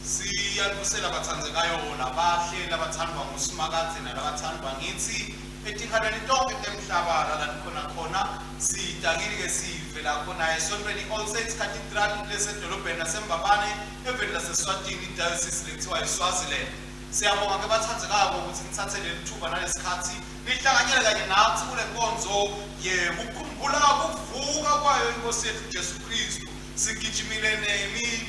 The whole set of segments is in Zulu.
Siyalibusela abathandekayo labahle labathandwa nguSimakadze nalabathandwa ngithi etikhaleni tonke temhlaba la nikhona khona sidakile ke sivela khona esontweni All Saints Cathedral lesedolobheni laseMbabane eveni laseSwatini idiocese lekuthiwa eSwaziland. Siyabonga ke bathandekayo ukuthi nithathe leli thuba nalesikhathi nihlanganyele kanye nathi kule nkonzo yekukhumbula ukuvuka kwayo iNkosi yethu Jesu Kristu. Sigijimile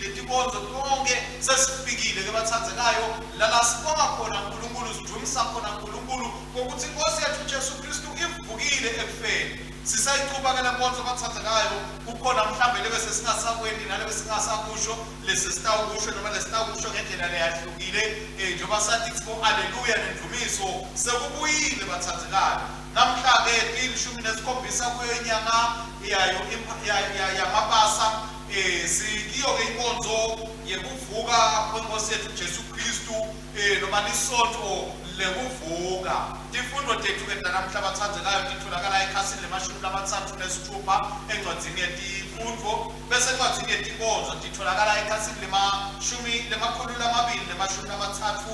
letinkonzo tonke sesifikile ke bathandekayo la sibonga khona uNkulunkulu sidumisa khona uNkulunkulu ngokuthi iNkosi yethu Jesu Kristu ivukile ekufeni. Sisayichuba ke le nkonzo bathandekayo kukhona mhlambe lebe sesingasakwendi nalebe singasakusho lesisitawukusho noma lesitawukusho ngendlela leyahlukile njengoba sathi sibo haleluya nendumiso sekubuyile bathandekayo. Namhla ke ilishumi nesikhombisa kuyo inyanga yayo yamabasa sikiyo ke inkonzo yekuvuka kweNkosi yethu Jesu Kristu noma lisonto lekuvuka. Tifundo tethu ke namhla bathandekayo titholakala ekhasini le-36 encwadzini yetifundvo bese encwadzini yetinkonzo titholakala ekhasini le-233.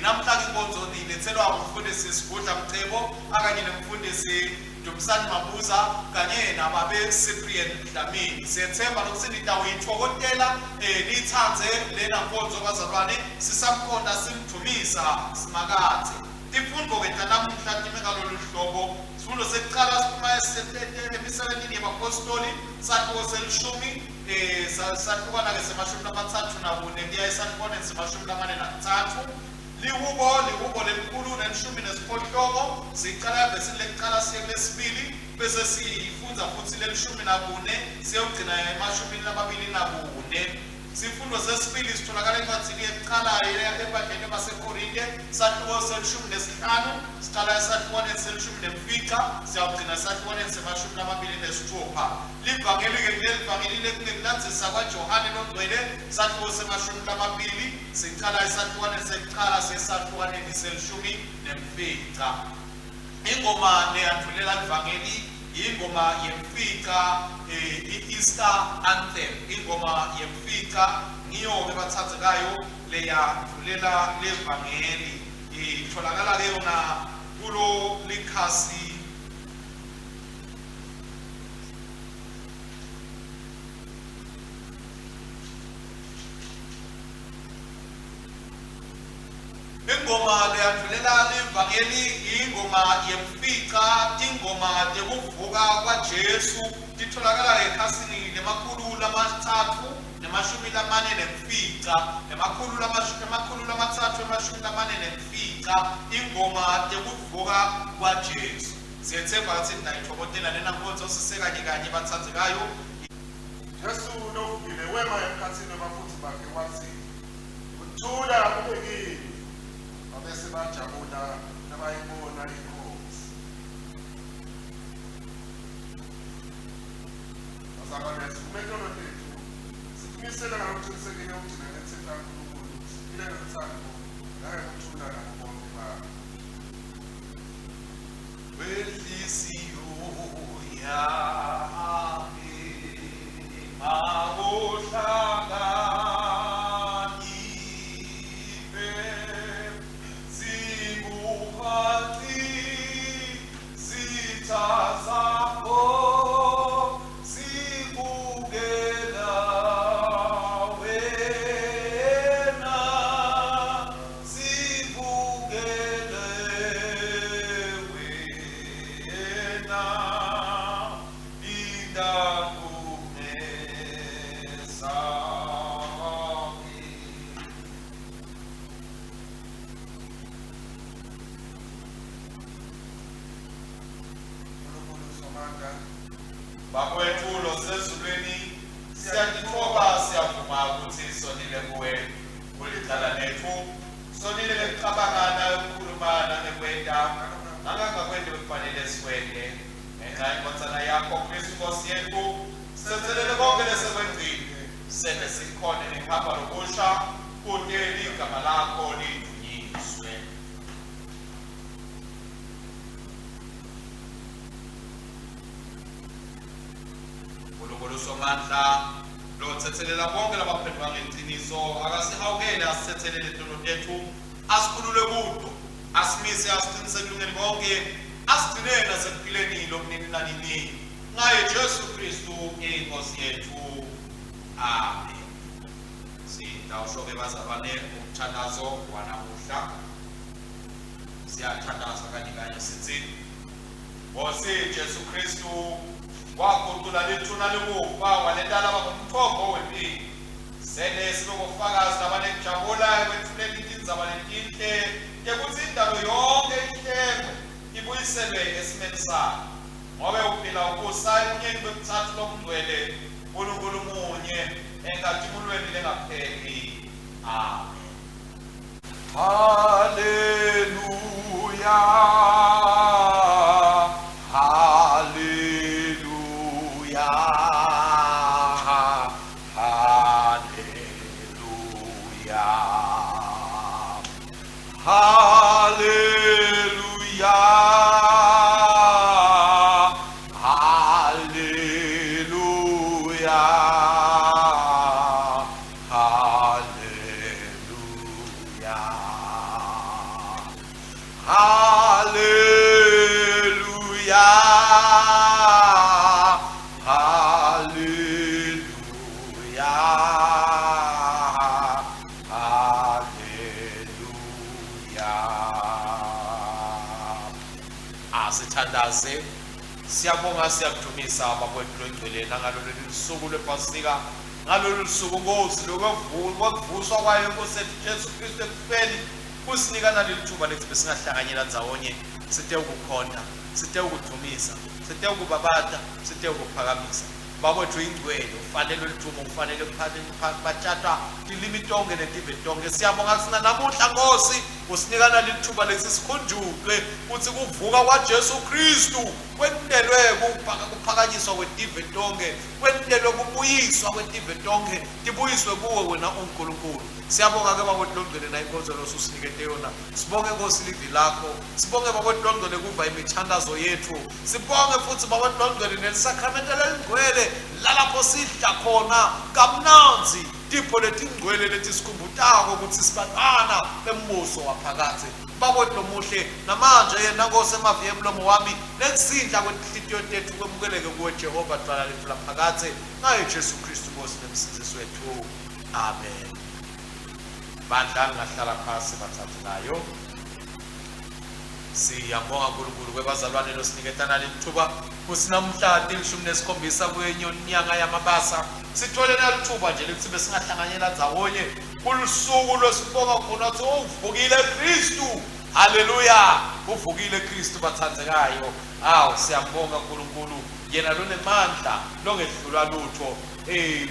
Namhla ke inkonzo nilethelwa umfundisi Sibudla Mcebo akanye nomfundisi Dumisani Mabuza kanye nababe Cyprian Dlamini. Siyethemba lokuthi nitawuyithokotela niyithandze lena nkonzo bazalwane sisamkhonda simdumisa Simakadze. Tifundvo ke namuhla time ngalolu hlobo. Sifundo sekuqala siphuma emisebentini yabapostoli sakhiwo selishumi sahlukana ke se-34 kuya esahlukwaneni se-43. Lihubo lelikhulu nelishumi nesiphohlongo siqala evesini lekuqala siye kulesibili bese sifunda futhi lelishumi nakune siyogcina e-24. Sifundo sesibili sitholakala encwadzini yokuqala ebandleni baseKorinte sakhiwo selishumi nesihlanu siqala esahlukwaneni selishumi nemfica siyawugcina esahlukwaneni se-26. Livangeli ke lelivangeli lekulandzisa kwaJohane longcwele sakhiwo se-20 siqala esahlukwaneni sekuqala sesahlukwaneni selishumi nemfica. Ingoma leyandlulela livangeli ingoma yemfica i-Easter anthem. Ingoma yemfica ngiyo ke bathandekayo leyandlulela levangeli itholakala ke yona kulo likhasi ingoma leyandlulela levangeli ingoma yemfica tingoma tekuvuka kwaJesu titholakala ekhasini le-347 ingoma tekuvuka kwaJesu. Siyethemba ukuthi nayithokotela lena nkonzo sisekanye kanye bathandekayo. Jesu lovukile wema emkhathini wabafundisi bakhe wathi uthula kubekile abese bajabula nabayibona inkosi. Bazalwane sikumekelo lethu siqinisele ngokuqinisekile ukuthi nethemba kuNkulunkulu siphile ngothando nangokuthula nabobonke bakhe. Wenhliziyo yami makuhlanganiphe zibukhali zitha zakho zibukela wena zibukele wena indakumeza uNkulunkulu somandla bakwethu losezulwini siyakuthoba siyavuma ukuthi sonile kuwe kulithala lethu sonile lekucabangana ukukhulumana nekwenda nangangakwenda bekufanele sikwende ngenxa yenkonzana yakho Kristu Nkosi yethu senzelele konke lesekwenzile sene sikhone nehamba lokusha kude igama lakho lidunyiswe. Unkulunkulu somandla lo thethelela bonke labaphendwa ngeqiniso akasihawukele asithethelele izono zethu asikhulule kudo asimise asiqiniseke kulungeni konke asigcinele nasekuphileni lokunini nanini ngaye Jesu Kristu inkosi yethu amen. Sitawusho-ke bazalwane umthandazo wanamuhla siyathandaza kanye kanye sithi Nkosi Jesu Kristu waguqula lethuna lokufa walendala ngomthombo wempilo sele sinokufakazi nabanekujabula ekwethuleni indzaba lenhle yekuthi indalo yonke ihlengwe ibuyiselwe esimeni sayo ngobe uphila ukusayi umnyeni kwemthathu lomngcwele uNkulunkulu munye enkathimulweni lengapheli amen. Haleluya. Asithandaze siyabonga siyakudumisa bakwethu lengcwele ngalolu suku lwePasika ngalolu suku Nkosi lokuvuswa kwayo Nkosi Jesu Kristu ekufeni kusinika nalelithuba lethi singahlanganyela ndzawonye sithe ukukhonza sithe ukudumisa sithe ukubabata sithe ukuphakamisa bakwethu ingcwele ufanele ulithuba ufanele batshata ilimi tonke netive tonke siyabonga sina namuhla Nkosi usinika nalelithuba lethi sikhunjulwe ukuthi kuvuka kwaJesu Kristu kwendelwe kuphakanyiswa kwetive tonke kwendelwe kubuyiswa kwetive tonke tibuyiswe kuwe wena uNkulunkulu siyabonga ke bakwethu longcwele na inkonzo losusinikete yona sibonge Nkosi livi lakho sibonge bakwethu longcwele kuva imithandazo yethu sibonge futhi bakwethu longcwele nelisakramento lengcwele lalapho sidla khona kamnanzi tipho letingcwele leti sikhumbutako ukuthi sibantwana bembuso waphakathi bakwethu lomuhle namanje yena Nkosi emaviye emlomo wami nekusindla kwenhliziyo tethu kwemukeleke kuwe Jehova dwala lethu laphakathi ngaye Jesu Kristu Nkosi nemsindisi wethu amen. Bandla ngahlala phasi bathathelayo siyabonga uNkulunkulu kwebazalwane losiniketana lithuba kusinamhla 17 kwenyanga yamabasa sithole nalithuba nje lethi besingahlanganyela ndzawonye kulusuku losibonga khona ukuthi uvukile Kristu. Haleluya, uvukile Kristu bathandzekayo. Siyambonga uNkulunkulu yena lonemandla longedlula lutho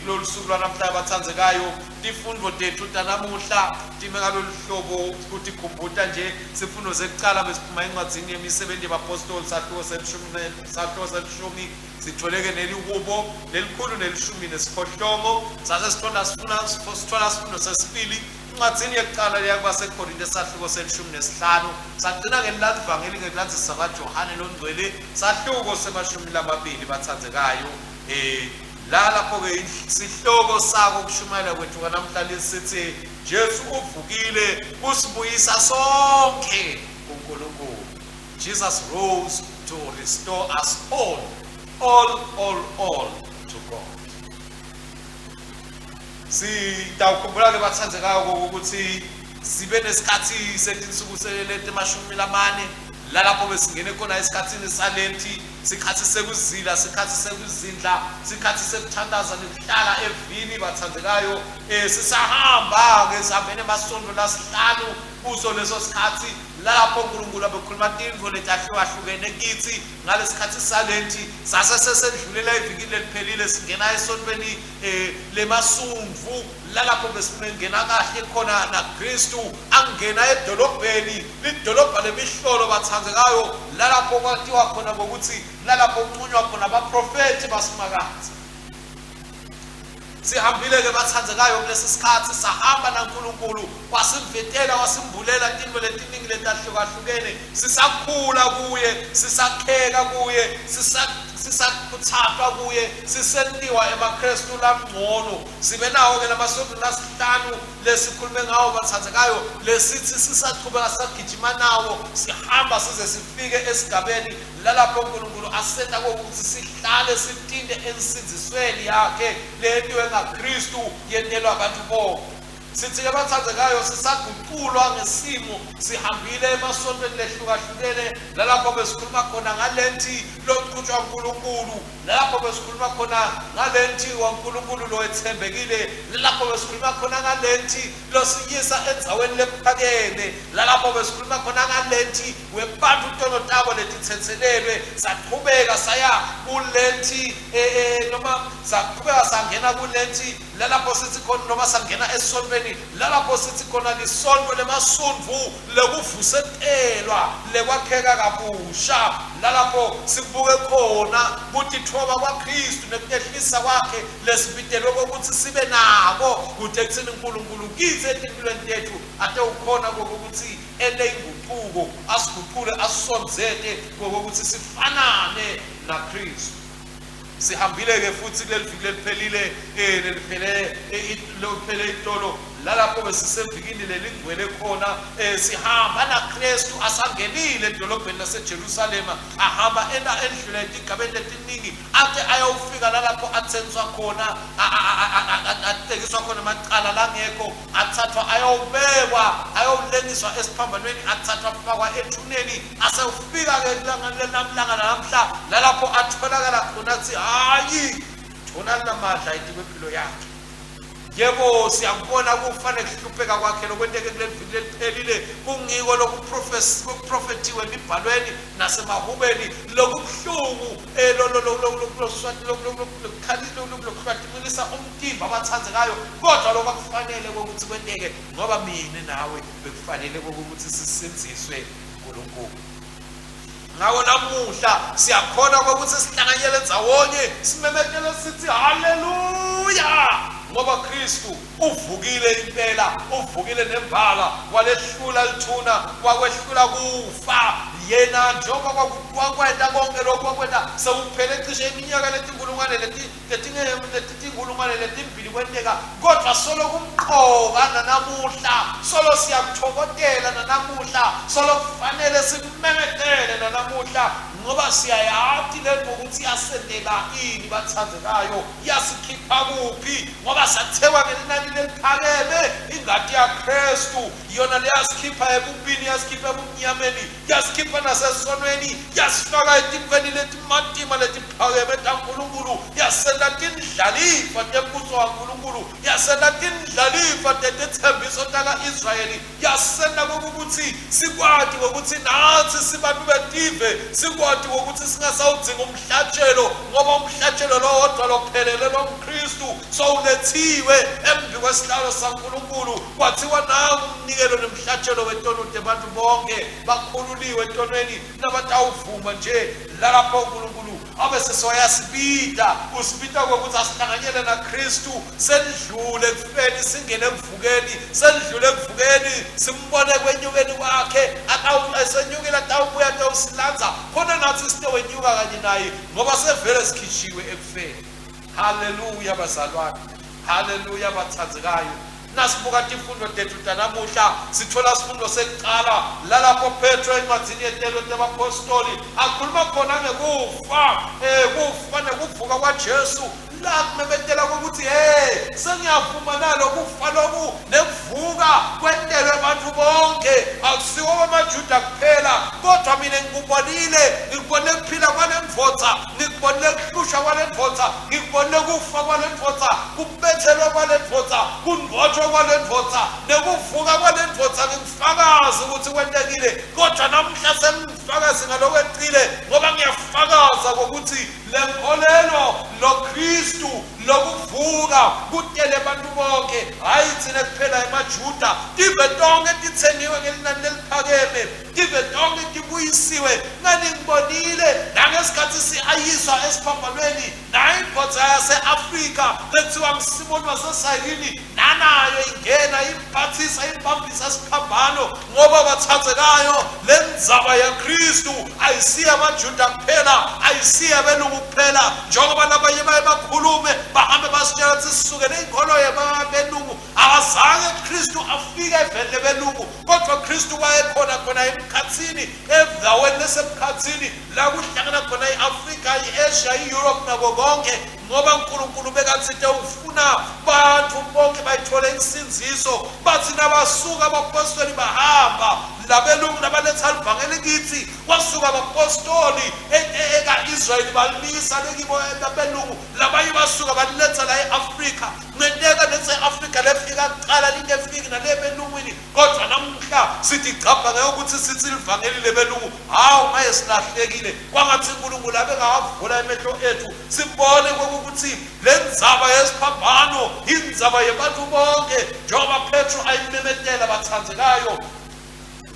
kulolu suku lwanamhla bathandzekayo tifundvo tethu tanamuhla time ngalolu hlobo ukuthi khumbuta nje sifundo zekucala besiphuma encwadzini yemisebenti yabapostoli sahluko selishumi sitholeke nelikubo nelikhulu nelishumi nesiphohlongo sase sithola sifundo sesibili encwadzini yekucala yakubaseKorinte sahluko selishumi nesihlanu sagcina ngelivangeli ngelandzisa kaJohane longcwele sahluko semashumi lamabili bathandzekayo lapho-ke isihloko sako kushumayela kwethu kanamhlanje sithi Jesu uvukile kusibuyisa sonke kuNkulunkulu. Jesus rose to restore us all to God. Sitawukhumbula-ke bathandzekayo ukuthi sibe nesikhathi setinsuku letemashumi lamane lalapho besingene khona esikhathini salenti sikhathi sekuzila sikhathi sekuzindla sikhathi sekuthandaza nekuhlala evini bathandzekayo sisahamba ke sihambene emasondo lasihlanu kuso leso sikhathi lapho uNkulunkulu abekhuluma tintfo letahlukahlukene kithi ngalesikhathi salenti sase sesedlulela ivikini leliphelile singena esontweni lemasumvu lalapho besingena kahle khona naKristu angena edolobheni lidolobha lemihlolo bathandzekayo lalapho kwatiwa khona ngokuthi lalapho unqunywa khona abaprofeti basimakazi. Sihambile ke bathandzekayo kulesi sikhathi sahamba naNkulunkulu wasimvetela wasimbulela intintfo letiningi letahlukahlukene sisakhula kuye sisakheka kuye sisakuthathwa kuye sisentiwa emakristu lamngcono sibe nawo ke lamasonto lasihlanu lesikhulume ngawo bathandzekayo lesithi sisaqhubeka sagijima nawo sihamba size sifike esigabeni lalapho uNkulunkulu asenta ukuthi sihlale sitinde ensinzisweni yakhe lento engaKristu yentelwa abantu bonke sithi ke bathandzekayo sisaguqulwa ngesimo sihambile emasontweni lehlukahlukene lalapho besikhuluma khona ngalenti loqhutshwa uNkulunkulu lapho besikhuluma khona ngalenti waNkulunkulu loethembekile lapho besikhuluma khona ngalenti losiyisa endzaweni lephakeme lapho besikhuluma khona ngalenti webantu tonotabo letithethelelwe saqhubeka saya kulenti noma saqhubeka sangena kulenti lalapho sithi khona noma sangena esontweni lalapho sithi khona lisonto lemasundvu lekuvuselelwa lekwakheka kabusha lalapho sibuke khona ukuthi thoba kwaKristu nekuyehlisa kwakhe lesibitelwe ukuthi sibe nako kuthi ekuthini uNkulunkulu kithi empilweni yethu ate ukhona ukuthi eleyinguquko asiguqule asonzete ukuthi sifanane naKristu sihambile ke futhi kuleliviki leliphelile leliphele itolo lalapho besisevikini lelingcwele khona sihamba naKristu asangenile edolobheni laseJerusalema ahamba endlule igabeni letiningi ade ayofika lalapho athengiswa khona atekiswa khona amacala langekho athathwa ayobekwa ayolengiswa esiphambanweni athathwa afakwa ethuneni asefika ke namhla lalapho atholakala khona athi hayi thona namadla impilo yakhe yebo siyabona kufanele kuhlupheka kwakhe lokwenteke kuleviki leliphelile kungiko lokuprofetiwe emibhalweni nasemahubeni lokubuhlungu lokukhwatimisa umtimba abathandzekayo kodwa lokwakufanele ukuthi kwenteke ngoba mina nawe bekufanele ukuthi sisenziswe uNkulunkulu ngawo namuhla siyakhona ukuthi sihlanganyele ndzawonye simemekele sithi haleluya ngoba Kristu uvukile impela uvukile nembala walehlula lithuna wakwehlula kufa yena njengoba kwakwenda konke lokho kwakwenda sekuphele cishe iminyaka letinkulungwane letinkulungwane letimbili kwenteka kodwa solo kumqoka nanamuhla solo siyakuthokozela nanamuhla solo kufanele simemethele nanamuhla ngoba siyayazi lento ukuthi yasendela ini bathandzekayo yasikhipha kuphi ngoba sathewa ngelinani leliphakeme ingadi yaKristu yona leyasikhipha ebubini yasikhipha ebumnyameni yasikhipha nasesonweni yasifaka etikweni letimatima letiphakeme taNkulunkulu yasenda tindlalifa tembuso waNkulunkulu yasenda tindlalifa tetithembiso taka-Israyeli yasenda kokuthi sikwati ukuthi nathi sibantu betive sikwati ukuthi singasawudzinga umhlatshelo ngoba umhlatshelo lo wodwa lophelele loMkristu sowulethiwe embi kwesihlalo saNkulunkulu kwathiwa nawo umnikelo nomhlatshelo wetono abantu bonke bakhululiwe entonweni nabatawuvuma nje lalapho uNkulunkulu abe sesoyasibida usibida ukuthi asihlanganyele naKristu sendlule kufeni singene emvukeni sendlule emvukeni simbone kwenyukeni kwakhe esenyukile atawubuya atawusilanza khona nathi sitowenyuka kanye naye ngoba sevele sikhishiwe ekufeni haleluya bazalwane haleluya bathandzekayo nasibuka tifundo tethu tanamuhla sithola sifundo sekuqala lalapho Petro encwadzini yetelo tebapostoli akhuluma khona ngekufa nekuvuka kwaJesu la kumemetela ukuthi sengiyavuma nalo kufa loku nekuvuka kwentelwe abantu bonke akusiwo amaJuda kuphela kodwa mina ngikubonile kuphila kwalendvodza ngikubonile kuhlusha kwalendvodza ngikubonile kufa kwalendvodza kubethelwa kwalendvodza kungotshwa kwalendvodza nekuvuka kwalendvodza ngifakazi ukuthi kwentekile kodwa namhla sengifakazi ngalokweqile ngoba ngiyafakaza ukuthi lenkholelo loKristu lokuvuka iphelele abantu bonke, hayi thina kuphela emaJuda. Tive tonke tithengiwe ngelinani eliphakeme, tive tonke tibuyisiwe. Ngani ngibonile nangesikhathi siyayiswa esiphambanweni nayo imbodza yase-Afrika lethiwa nguSimoni waseSayini, nanayo ingena imphathisa impambisa isiphambano ngoba bathathekayo. Le ndzaba yaKristu ayisiye amaJuda kuphela, ayisiye abelungu kuphela, njengoba nabanye baye bakhulume bahambe basitshela ukuthi sisukele inkolo yabelungu. Akazange Kristu afike evele belungu, kodwa Kristu wayekhona emkhathini, endaweni lesemkhathini la kuhlangana khona i-Afrika, i-Asia, i-Europe nako konke, ngoba uNkulunkulu bekathi ufuna bantu bonke bayithole insinziso. Bathi nabasuka abapostoli bahamba labelungu nabaletha livangeli kithi, wasuka abapostoli eka-Israyeli balisa lekibo labelungu, labanye basuka baliletha la e-Afrika. Ngenteka lese-Afrika lefika kuqala lingefiki nale belungwini, kodwa namuhla sithi gcabha ukuthi sithi livangeli lebelungu. Hawu maye silahlekile, kwangathi uNkulunkulu abengawavula emehlo ethu sibone ukuthi le ndzaba yesiphambano indzaba yabantu bonke, njengoba Petro ayimemetela bathandzekayo.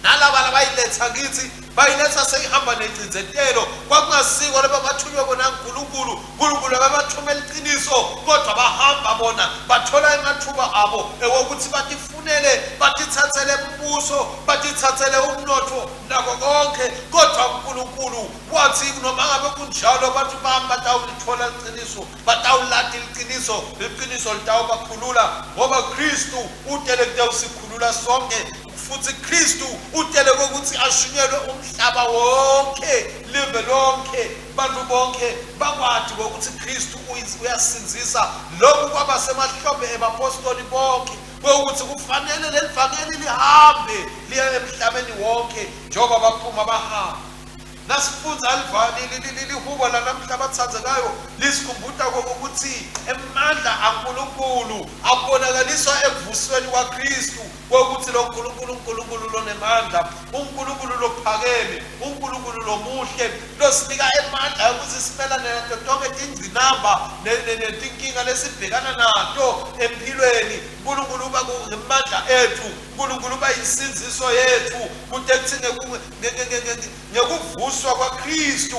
Nalaba labayiletha kithi bayiletha seyihamba necindzetelo, kwakungasiko laba bathunywe kona uNkulunkulu ababathumela iqiniso, kodwa bahamba bona bathola emathuba abo ukuthi batifunele, batithathele umbuso, batithathele umnotho nako konke. Kodwa uNkulunkulu wathi noma ngabe kunjalo abantu bami batawulithola iqiniso, batawulata iqiniso litawubakhulula, ngoba Kristu utele kutawusikhulula sonke. Futhi Kristu utele ukuthi ashunyelwe umhlaba wonke, live lonke, bantu bonke bakwazi ukuthi Kristu uyasinzisa. Lokhu kwabasemahlombe ebapostoli bonke ukuthi kufanele lelivangeli lihambe liye emhlabeni wonke, njengoba baphuma bahamba. Nasifunza lihubo lanamhla bathandzekayo lisikhumbuta ukuthi emandla aNkulunkulu abonakaliswa ekuvusweni kwaKristu, ukuthi lo uNkulunkulu lonemandla, uNkulunkulu lophakeme, uNkulunkulu lomuhle, losinika emandla ukuthi simelane nazo zonke izingqinamba nezinkinga lesibhekana nazo empilweni. uNkulunkulu uba ngemandla ethu, uNkulunkulu uba insinziso yethu, kuthi ekuthini ngekuvuswa kwaKristu,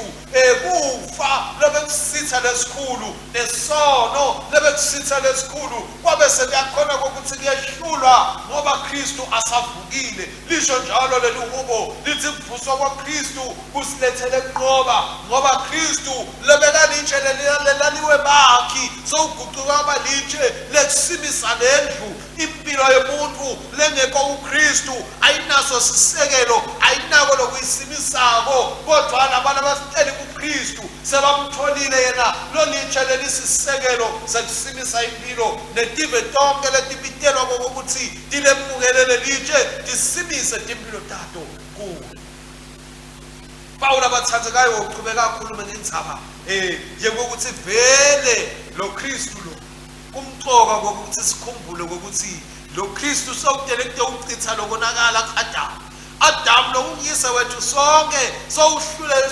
kufa lebekusitha lesikhulu nesono lebekusitha lesikhulu kwabe sekuyakhona ukuthi kuyehlulwa ngoba Kristu asavukile. Lisho njalo leli hubo lithi ukuvuswa kwaKristu kusilethele kunqoba, ngoba Kristu lebeka litshe lelaliwe bakhi sowuguquka kwaba litshe lekusimisa lendlu. Impilo yomuntu lengekho uKristu ayinaso sisekelo, ayinako lokuyisimisako, kodwa labantu abasiteli kuKristu sebamtholile yena lolitshe lelisisekelo sekusimisa impilo, netive tonke letibitelwa kokuthi tilemukelele litshe tisimise timpilo tato kuwe. Pawulo abathandzekayo uqhubeka kakhulu ngendzaba yokuthi vele lo Kristu lo kumqoka kokuthi sikhumbule ukuthi lo Kristu sokudele kude uchitha lokonakala Adam lo uyise wethu sonke sowuhlulele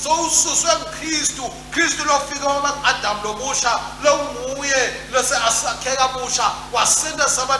sowususwe nguKristu. Kristu lofika ngoba Adam lo musha lo nguye lose asakheka musha wasinda saba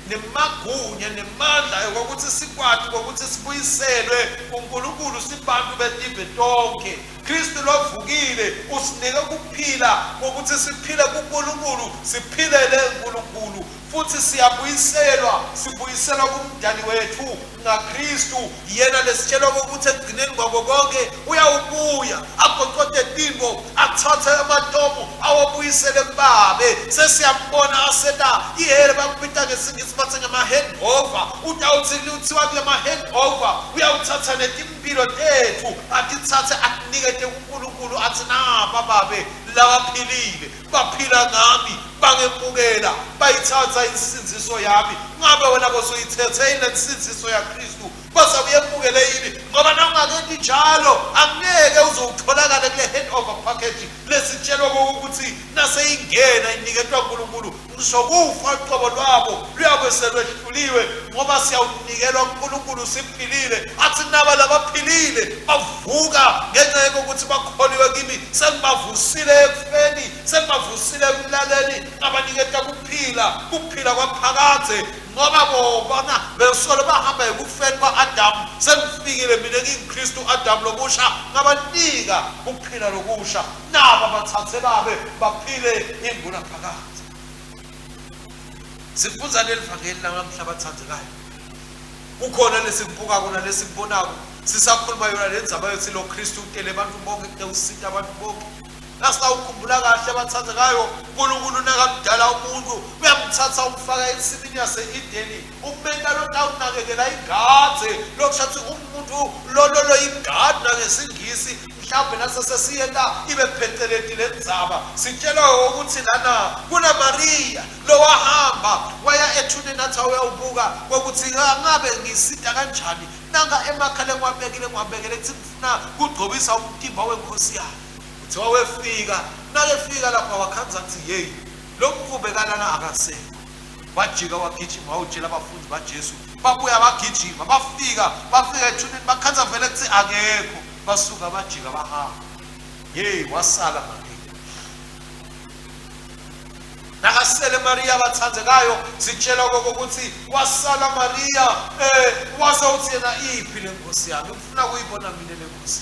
nemagunya nemandla yokuthi sikwazi ukuthi sibuyiselwe uNkulunkulu sibantu betive tonke. Kristu lovukile usinika ukuphila ukuthi siphile kuNkulunkulu, siphilele uNkulunkulu, futhi sibuyiselwa kumdali wethu ngaKristu. Yena lesitshela ukuthi ekugcineni kwabo konke uyawubuya agoqode timbo, athathe amatomu awabuyisele kubabe. Sesiyambona aseta ihele bakubita ngesingisi bathi ngama-handover. Utawuthi kuthiwa kulama-handover uyawuthatha netimpilo tethu atithathe akunike kuNkulunkulu, athi napa babe labaphilile, baphila ngami, bangemukela, bayithatha insinziso yami. Ngabe wena bosoyithethe ile insinziso yaKristu base uyemukele yini? Ngoba nangakethi njalo angeke uzotholakala kule handover package lesitshelwa ukuthi naseyingena iniketwa uNkulunkulu. Ngisho kufa uqobo lwabo luyabe selwehluliwe ngoba siyawunikelwa uNkulunkulu siphilile. Athi naba labaphilile bavuka ngenxa yokuthi bakholiwe kimi, sengibavusile ekufeni, sebavusile emlaleni abaniketa kuphila kwaphakade ngoba bona besolo bahamba ekufeni kwa-Adamu sengifikile mina ngiyikristu Adamu lokusha ngabanika ukuphila lokusha nabo abathathe babe baphile ingunaphakade. Sifunza leli vangeli namhla bathandekayo. Kukhona lesikubuka kona lesibonako sisakhuluma yona lenzaba yokuthi lo Kristu utele abantu bonke usita abantu bonke. Nasa ukhumbula kahle abathandekayo uNkulunkulu nakamdala umuntu uyamthatha umfaka ensimini yase-Edeni umenta lo tawunakekela ingadi lokushathi umuntu lo ingadi ngesingisi mhlawumbe nasesesiyenda ibe phetheleti lenzaba sitshelwa ukuthi lana kuna Maria lo wahamba waya ethuneni athi uyawubuka kokuthi ngabe ngisida kanjani nanga emakhaleni ngwabekele kuthi ngifuna kugcobisa umtimba wenkosi yakhe. Kuthiwa wefika nakefika lapha wakhanza kuthi hey lo mfube kalana akasekho wajika wagijima wawutshela abafundi baJesu babuya bagijima bafika ethuneni bakhanza vele kuthi akekho basuka bajika bahamba hey wasala Maria nakasele Maria bathandekayo sitshela ukuthi wasala Maria wase uthi yena iphi le nkosi yami ufuna kuyibona mina le nkosi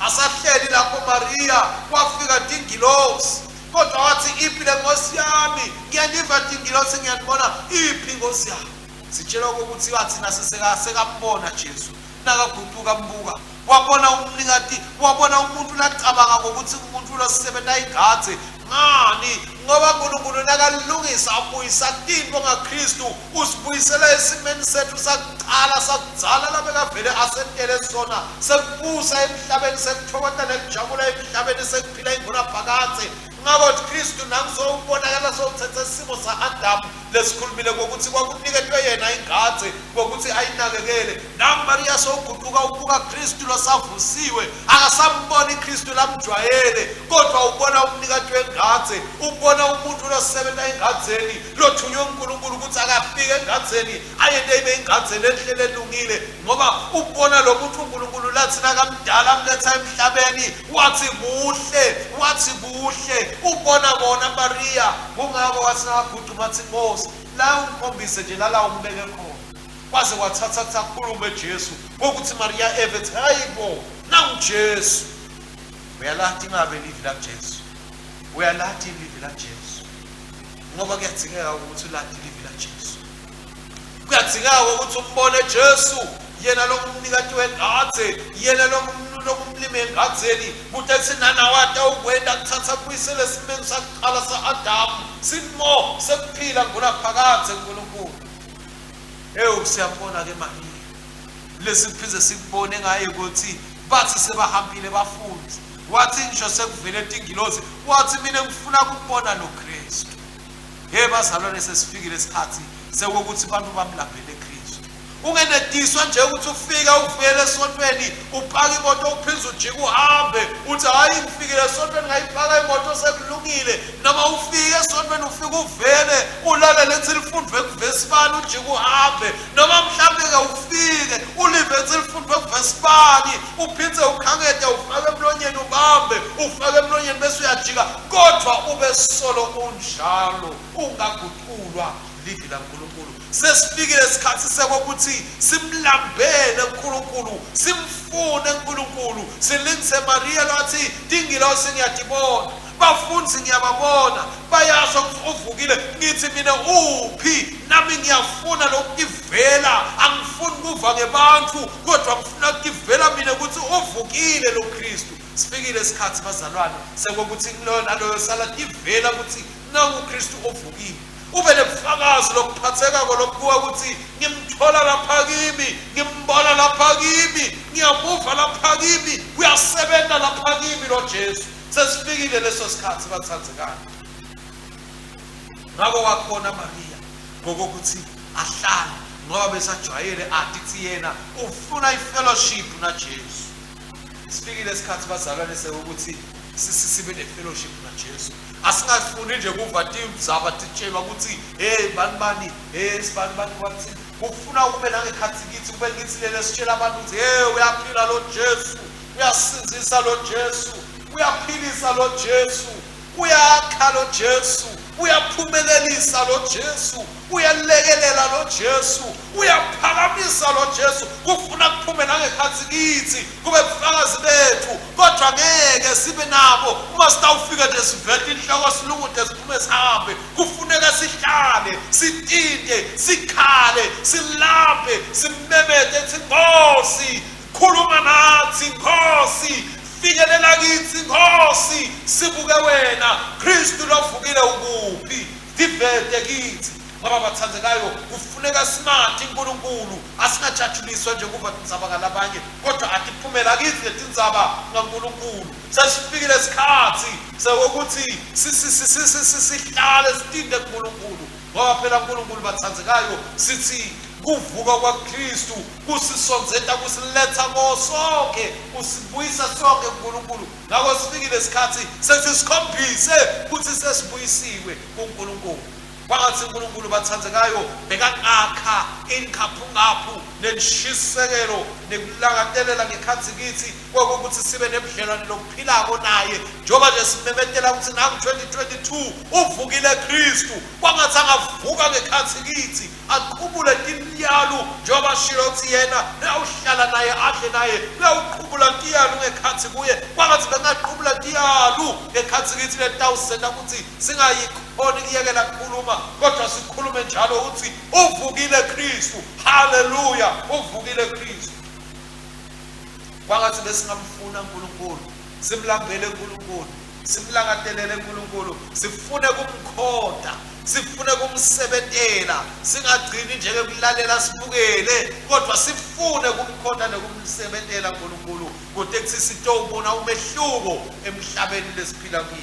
asahleli lapho Maria kwafika dingilosi kodwa wathi iphi le nkosi yami ngiyaniva dingilosi ngiyabona iphi nkosi yami sitshela ukuthi wathi nasesekambona Jesu nakaguquka mbuka wabona umlingati wabona umuntu lacabanga ukuthi umuntu lo sisebenza ingadi ngani ngoba uNkulunkulu nakalungisa abuyisa into ngaKristu usibuyisela esimeni sethu sakudzala labekavele asentele sona sekubusa emhlabeni sekuthokoza nekujabula emhlabeni sekuphila ingunaphakade ngabo Kristu nangizobonakala sowuthethe isimo sa-Adamu lesikhulumile kokuthi kwakuniketwe yena ingadi kokuthi ayinakekele nami Maria sowuguquka ubuka Kristu losavusiwe akasamboni Kristu lamjwayele kodwa ubona umnikati wengadi ubona umuntu losebenza engadzeni lothunywe uNkulunkulu ukuthi akafike engadzeni ayende ibe ingadzeni enhlele elungile ngoba ubona lo muntu uNkulunkulu lathi nakamdala amletha emhlabeni wathi buhle ubona bona Maria kungako wathi nakagudu mathi Nkosi la ungikhombise nje lala umbeke khona kwaze kwathatha kukhulume Jesu ukuthi Maria evethi hayibo nangu Jesu uyalathi ngabe livi la Jesu uyalathi livi la Jesu ngoba kuyadzingeka ukuthi ulathi livi la Jesu kuyadzingeka ukuthi umbone Jesu yena lo umnikati wengadi yena lo umlimi engadzeni kuthi nana wata ukwenda kuthatha kuyisele esimeni sakuqala sa-Adamu simo sekuphila ngunaphakade uNkulunkulu siyambona ke Maria lesiphize sikubone ngaye ukuthi bathi sebahambile bafundi wathi ngisho sekuvele dingilosi wathi mina ngifuna ukubona lo Kristu bazalwane sesifikile isikhathi sekuthi abantu bamlambele Kristu ungenediswa nje ukuthi ufike uvele esontweni upaka imoto uphinza ujika uhambe uthi hayi ngifikile esontweni ngayipaka imoto sekulungile noma ufike esontweni ufike uvele ulale lethi lifundwe kuvesibani ujika uhambe noma mhlawumbe ke ufike ulive lethi lifundwe kuvesibani uphinze ukhangete ufake emlonyeni ubambe ufake emlonyeni bese uyajika kodwa ube solo unjalo ungaguqulwa livi la uNkulunkulu sesifikile isikhathi sekokuthi simlambele uNkulunkulu simfune uNkulunkulu silingise Maria lathi dingilosi ngiyadibona bafundi ngiyababona bayazi uvukile ngithi mina uphi nami ngiyafuna lokuvela angifuni kuva ngebantu kodwa ngifuna ukuvela mina ukuthi uvukile lo Kristu sifikile isikhathi bazalwane sekokuthi kulona loyo sala tivela ukuthi nangu uKristu ovukile ube nebufakazi lokuphatheka kolokubukwa ukuthi ngimthola lapha kimi ngimbona lapha kimi ngiyamuva lapha kimi uyasebenza lapha kimi lo Jesu sesifikile leso sikhathi bathandekayo ngabo wakhona Maria ngokuthi ahlala ngoba besajwayele athi yena ufuna ifellowship na Jesu sifikile isikhathi bazalwane sekuthi sibe nefellowship na Jesu asingafuni nje kuva timzaba titshelwa ukuthi bani sibani wathi ufuna kube nangekhathi kithi kube ngithi lele sitshela abantu ukuthi uyaphila lo Jesu uyasinzisa lo Jesu uyaphilisa lo Jesu uyakha lo Jesu, uyaphumelelisa lo Jesu, uyalekelela lo Jesu, uyaphakamisa lo Jesu. Kufuna kuphumela ngekhathi kithi kube bufakazi bethu, kodwa ngeke sibe nabo uma sitawufika nje sivele inhloko silungude siphume sihambe. Kufuneka sihlale, sitinte, sikhale, silambe, simemete ethi Nkosi, khuluma nathi Nkosi, finyelela kithi Nkosi, sibuke wena Kristu lovukile ukuphi, divete kithi. Ngoba bathandekayo kufuneka simathi uNkulunkulu, asingajatshuliswa nje kuba indzaba kalabanye, kodwa atiphumela kithi letindzaba kaNkulunkulu. Sesifikile isikhathi sokuthi sihlale sitinde kuNkulunkulu, ngoba phela uNkulunkulu bathandekayo sithi kuvuka kwaKristu kusisonzeta, kusiletha ngosonke, kusibuyisa sonke kuNkulunkulu. Ngakho sifikile isikhathi sethi sikhombise ukuthi sesibuyisiwe kuNkulunkulu. Kwangathi uNkulunkulu bathandekayo bekangakha inkhaphu nenishisekelo nekulangatelela ngekhathi kithi kokuthi sibe nebudlelwane lokuphilako naye, njengoba nje simemetela ukuthi nangu 2022 uvukile Kristu. Kwangathi angavuka ngekhathi kithi aqhubule timyalu, njengoba shilo ukuthi yena uyawuhlala naye adle naye, uyawuqhubula tiyalu ngekhathi kuye. Kwangathi bengaqhubula tiyalu ngekhathi kithi letawusenda ukuthi singayikhoni kuyekela kukhuluma, kodwa sikhulume njalo ukuthi uvukile Kristu. Haleluya, uvukile Kristu. Kwangathi besingamfuna uNkulunkulu, simlambele uNkulunkulu, simlangadelele uNkulunkulu, sifune kumkhoda, sifune kumsebentela, singagcini nje ukulalela sibukele, kodwa sifune kumkhoda nekumsebentela uNkulunkulu, kude kuthi sitobona umehluko emhlabeni lesiphila kiwo.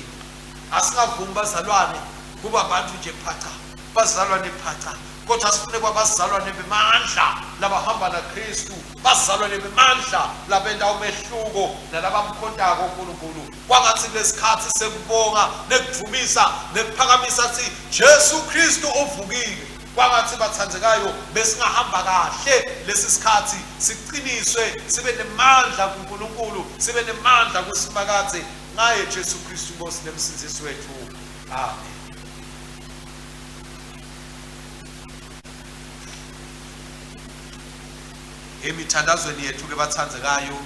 Asingavumi bazalwane kuba abantu nje phaca, bazalwane phaca, kodwa sifune kwabazalwane bemandla labahamba naKristu, bazalwane bemandla labenda umehluko nalabamkhondako uNkulunkulu. Kwangathi lesikhathi sekubonga nekuvumisa nekuphakamisa ukuthi Jesu Kristu uvukile. Kwangathi bathandekayo besingahamba kahle lesi sikhathi, siqiniswe, sibe nemandla kuNkulunkulu, sibe nemandla kuSimakadze ngaye Jesu Kristu Nkosi nemsindisi wethu. Amen. Emithandazweni yethu ke bathandekayo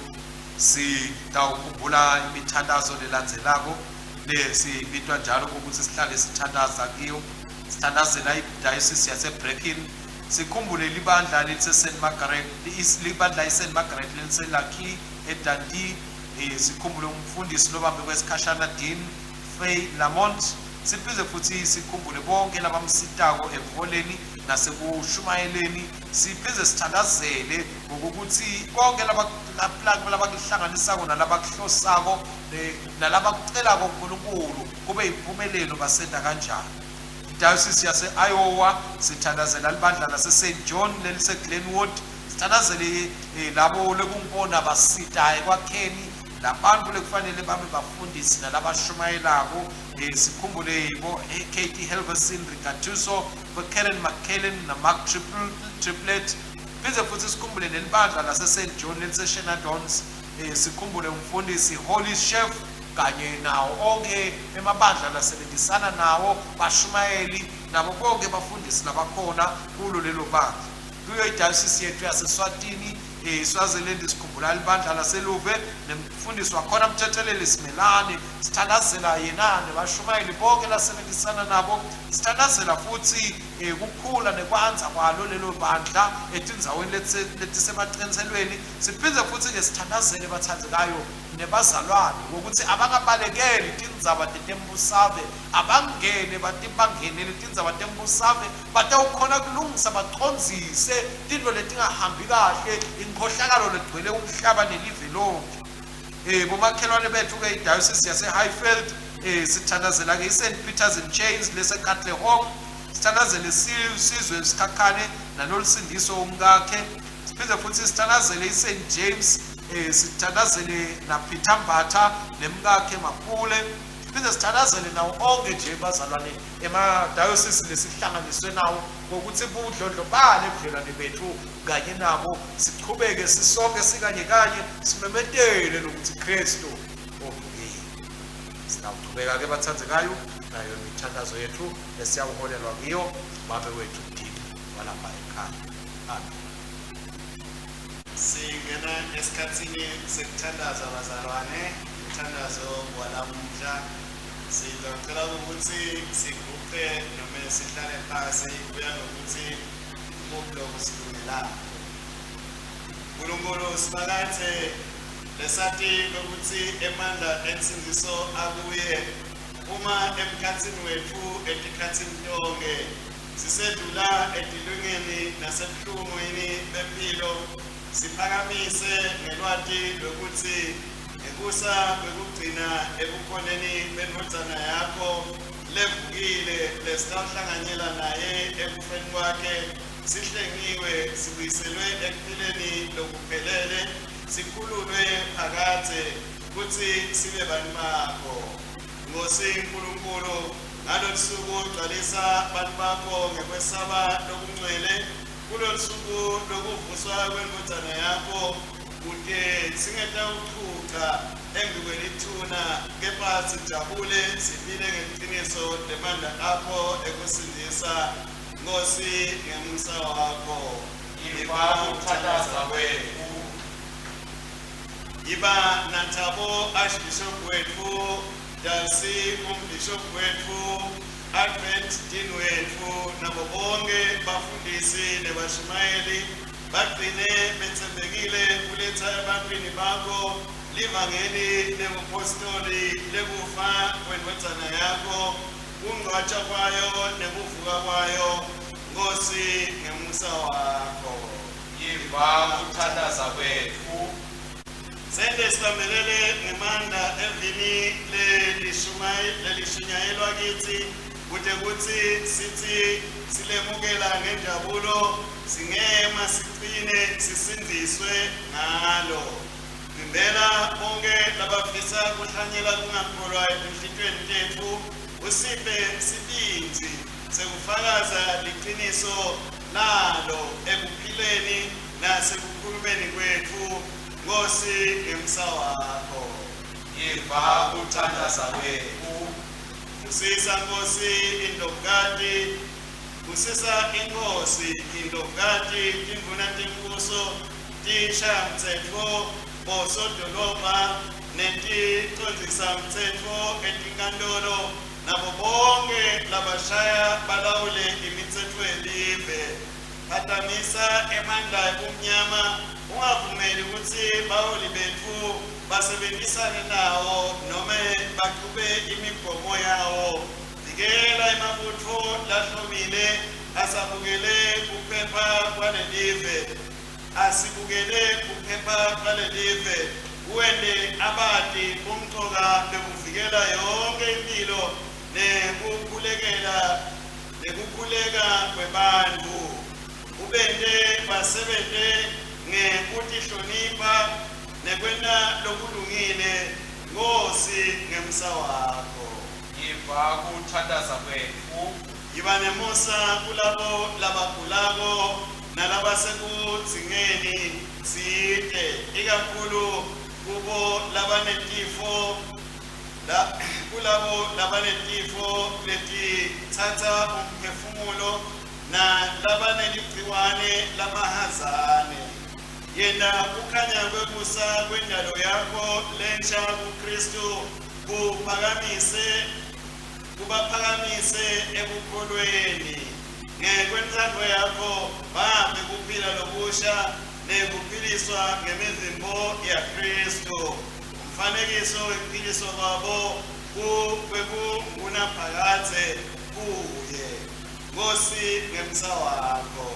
sitawukhumbula imithandazo lelandzelako lesibitwa njalo ukuthi sihlale sithandaza kiyo. Sithandazela iDiocese yaseBrecken, sikhumbule libandla lise-St. Margaret, libandla iSt. Margaret liselakhi eDundee, sikhumbule umfundisi lobambe kwesikhashana Dean Faye Lamont. Siphinde futhi sikhumbule bonke labamsitako evoleni nasekushumayeleni. Siphinde sithandazele ngokuthi konke labakihlanganisako nalabakuhlosako nalabakucelako uNkulunkulu kube impumelelo basenda kanjani. Diocese yase-Iowa sithandazela libandla lase-St. John lelise-Glenwood. Sithandazele labo lekungibona basita ekwakheni labantu lekufanele babe bafundisi nalabashumayelako. Sikhumbule yibo Katie Helverson, Ricatuso, Karen McKellen na Mark Triplet. Phinde futhi sikhumbule nelibandla lase-St. John lelise-Shenandoahs. Sikhumbule umfundisi Holy Chef kanye nawo onke emabandla lasebenzisana nawo bashumayeli nabo bonke bafundisi labakhona kulo lelo bandla. Kuyo iDiocese yethu yaseSwatini, Swaziland sikhumbula libandla laseLuve nemfundisi wakhona Mthetheleli Simelane. Sithandazela yena nebashumayeli bonke lasebenzisana nabo. Sithandazela futhi ukukhula nekwanza kwalo lelo bandla etindzaweni letisemacenselweni. Siphinde futhi ke sithandazele bathandekayo nebazalwane ukuthi abangabalekeli tindzaba tetembusave, abangene batibangene letindzaba tembusave, batawukhona kulungisa bachonzise tintfo letingahambi kahle, inkhohlakalo legcwele umhlaba nelive lonke. Bomakhelwane bethu ke iDiocese yase-Highfield, sithandazela ke iSt. Peter's in Chains lese-Katlehong. Sithandazele isizwe esikhakhane nanoLsindiso umkakhe. Siphinde futhi sithandazele iSt. James, sithandazele naPeter Mbatha nemkakhe Mapule. Siphinde sithandazele nawo onke nje bazalwane ema-diocese lesihlanganiswe nawo ngokuthi budlondlobale ebudlelwane bethu kanye nabo, siqhubeke sisonke sikanye kanye simemetele lokuthi Kristu uvukile. Sinawuqhubeka ke bathandekayo nayo imithandazo yethu esiyawuholelwa kiyo babe wethu Dini walapha ekhaya. Amen. Singena esikhathini sekuthandaza abazalwane, umthandazo walamuhla. Sizocela ukuthi siguqe noma sihlale phansi kuya ngokuthi umlomo silungelana. uNkulunkulu sibakathe lesathi ukuthi emandla ensindiso akuye uma emkhathini wethu etikhathini tonke sisedlula edilungeni nasebuhlungwini bempilo siphakamise ngelwati lokuthi ekusa bekugcina ebukhoneni bendodzana yakho levukile lesitawuhlanganyela naye ekufeni kwakhe sihlengiwe sibuyiselwe ekuphileni lokuphelele sikhululwe phakathe ukuthi sibe bantu bakho. Nkosi Nkulunkulu ngalolu suku ugcwalisa abantu bakho ngekwesaba lokungcwele kulolu suku lokuvuswa kwendodzana yakho kude singetawuchutha engikwelithuna kepha sijabule siphile ngeqiniso lemandla akho ekusindisa. Nkosi ngemusa wakho Yiba ukuthandaza kwethu. Yiba nathabo Archbishop wethu, Dalsi umbishop wethu, Advent Dean wethu, nabo bonke bafundisi nebashumayeli bagcine bethembekile kuletha ebantwini bakho livangeli lebupostoli lekufa kwendodzana yakho kungcwatshwa kwayo nekuvuka kwayo. Nkosi ngemusa wakho Yiba ukuthandaza kwethu. Sende sibambelele ngemandla evini lelishunyayelwa kithi kude kuthi sithi silemukela ngenjabulo singema sigcine sisindiswe ngalo. Vimbela bonke labafisa kuhlanyela kungakholwa enhlitweni tethu usiphe sibinzi sekufakaza liqiniso nalo ekuphileni nasekukhulumeni kwethu. Nkosi ngemusa wakho Yiba ukuthandaza kwethu. Usisa Nkosi indodokati, usisa inkosi indodokati tindvuna tembuso tishamtsetfo bosodolobha neticondzisa mtsetfo etinkantolo nabo bonke labashaya balawule imitsetfo yelive. Phatamisa emandla ebumnyama ungavumeli ukuthi baholi bethu basebenzisane nawo noma baqhube imigomo yawo. Vikela emabutho lahlomile asabukele kuphepha kwalelive asibukele kuphepha kwalelive uwende abadi kumqoka bekuvikela yonke impilo nekukhuleka kwebantu. Ubende basebente ngekutihlonipha nekwenta lokulungile. Nkosi ngemusa wakho Yiba ukuthandaza kwethu. yiba nemusa kulabo labagulako nalabasekudzingeni side ikakhulu kubo labanetifo kulabo labanetifo letitsatsa umphefumulo nalabaneligciwane lamahazane. Yena kukhanya kwekusa kwendalo yakho lensha kuKristu kubaphakamise ekukholweni. Ngekwentsandvo yakho bahambe kuphila lobusha nekuphiliswa ngemizimbo yaKristu. Umfanekiso wekuphilisa kwabo bekungunaphakathe kuye. Nkosi ngemusa wakho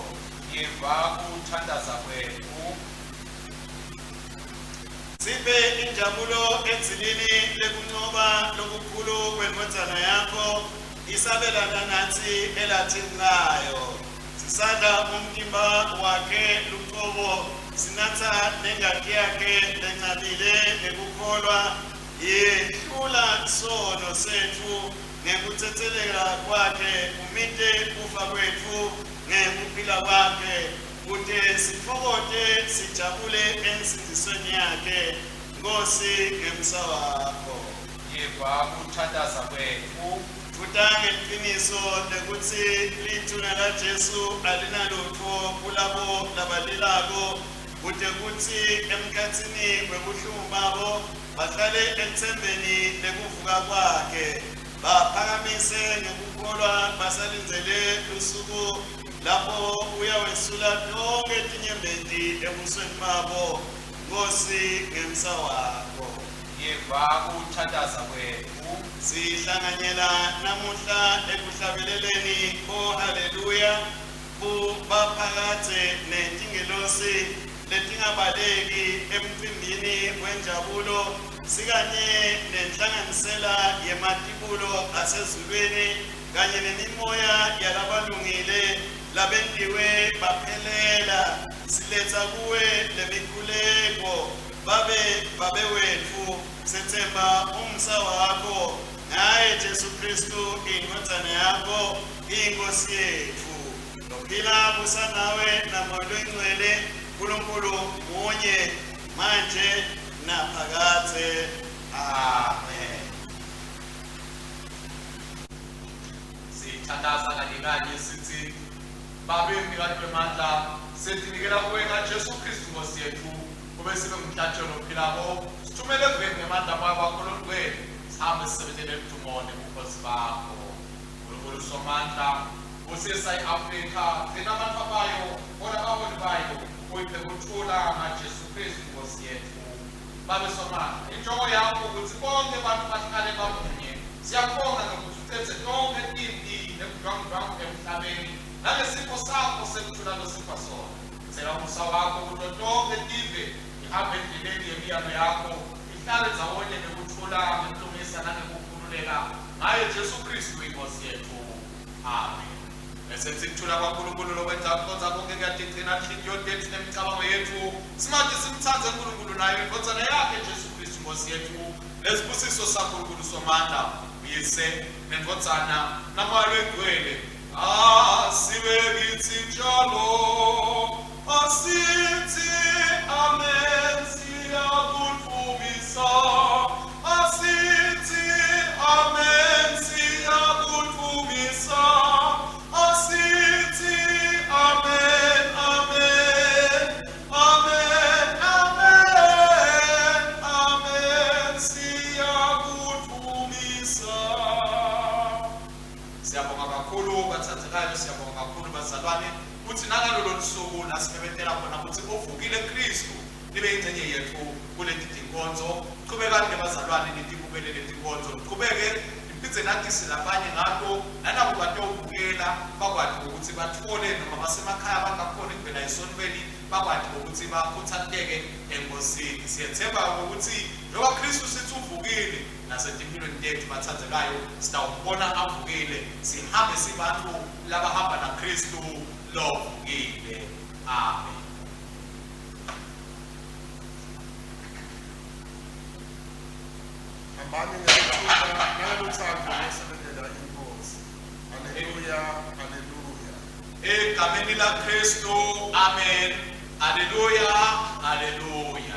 Yiba ukuthandaza kwethu. siphe injabulo edzilini lekuncoba lokukhulu kwendodzana yakho isabelana nathi elathini layo. Sisanda umtimba wakhe luqobo sinatsa nengati yakhe lencabile ngekukholwa yehlula sono setfu ngekutsetseleka kwakhe umite kufa kwethu ngekuphila kwakhe kude sithokote sijabule ensindisweni yakhe. Nkosi ngemusa wakho yeva kuthandaza kwethu Kutange iqiniso lekuthi lithuna la Jesu alinalutho kulabo labalilako kude kuthi emkhathini kwebuhlungu babo bahlale ethembeni lekuvuka kwakhe baphakamise ngokukholwa basalindele usuku lapho uyawesula tonke etinyembeti ebusweni babo Nkosi ngemsa wakho yeva kuthandaza kwethu sihlanganyela namuhla ekuhlabeleleni haleluya baphakathe nezingelosi letingabaleki emcimbini wenjabulo sikanye nenhlanganisela yematibulo asezulwini kanye nemimoya yalabalungile labendiwe baphelela siletha kuwe lemikhuleko babe wethu sethemba umsa wakho naye Jesu Kristu indodana yakho inkosi yethu lophila busa nawe namoyo oyingcwele uNkulunkulu munye manje naphakathe amen. sithandaza kanye sithi babe mnikati wemandla setinikela kuwena Jesu Kristu Nkosi yethu kube sibe ngumhlatshelo ophilako sithumele kuveni ngemandla akho longcwele sihambe sisebenzele emthumone ubukhosi bakho uNkulunkulu somandla usesa iAfrika thina abantu bayo bona abaholi bayo uyiphe ukuthula ngaJesu Kristu Nkosi yethu babe somandla injongo yakho ukuthi bonke abantu bahlale bamunye siyabonga nokuthi uthethe tonke impi nebudlwangudlwangu emhlabeni nalesipho sakho sekuthula losipha sona sela umusa wakho kulo tonke ive ihambe endleleni yemiyalo yakho ihlale ndawonye nekuthula ngekulungisa nangekukhululeka ngaye Jesu Kristu inkosi yethu amen. Bese sikuthula kwaNkulunkulu lokwenza konke konke kuyadigcina inhliziyo yethu nemicabango yethu simathi simthanze uNkulunkulu naye indodana yakhe Jesu Kristu inkosi yethu lesibusiso saNkulunkulu somandla uyise nendodana namoya wengcwele asibe kithi njalo asithi amen siyakuvumisa asithi amen siyakuvumisa asithi amen amen amen amen amen siyakuvumisa. Siyabonga kakhulu bathandzekayo siyabonga kakhulu bazalwane ukuthi nakalolo lusuku lasibebethela khona ukuthi uvukile Kristu libe ingcenye yethu kuleti tinkonzo qhubekani nebazalwane nitibukele leti nkonzo qhubeke imphize nathi silabanye ngakho nalabo batobukela bakwazi ukuthi bathole noma basemakhaya bangakhona ukuvela esontweni bakwazi ukuthi bakhuthaleke enkosini siyethemba ukuthi njengoba Kristu sithi uvukile nasetimpilweni tethu bathandzekayo sitawubona avukile sihambe sibantu labahamba naKristu lovukile amen. Hambani ngethuba nangothando lesebenzela inkosi. Haleluya, haleluya. Egameni laKristu amen. Haleluya, haleluya.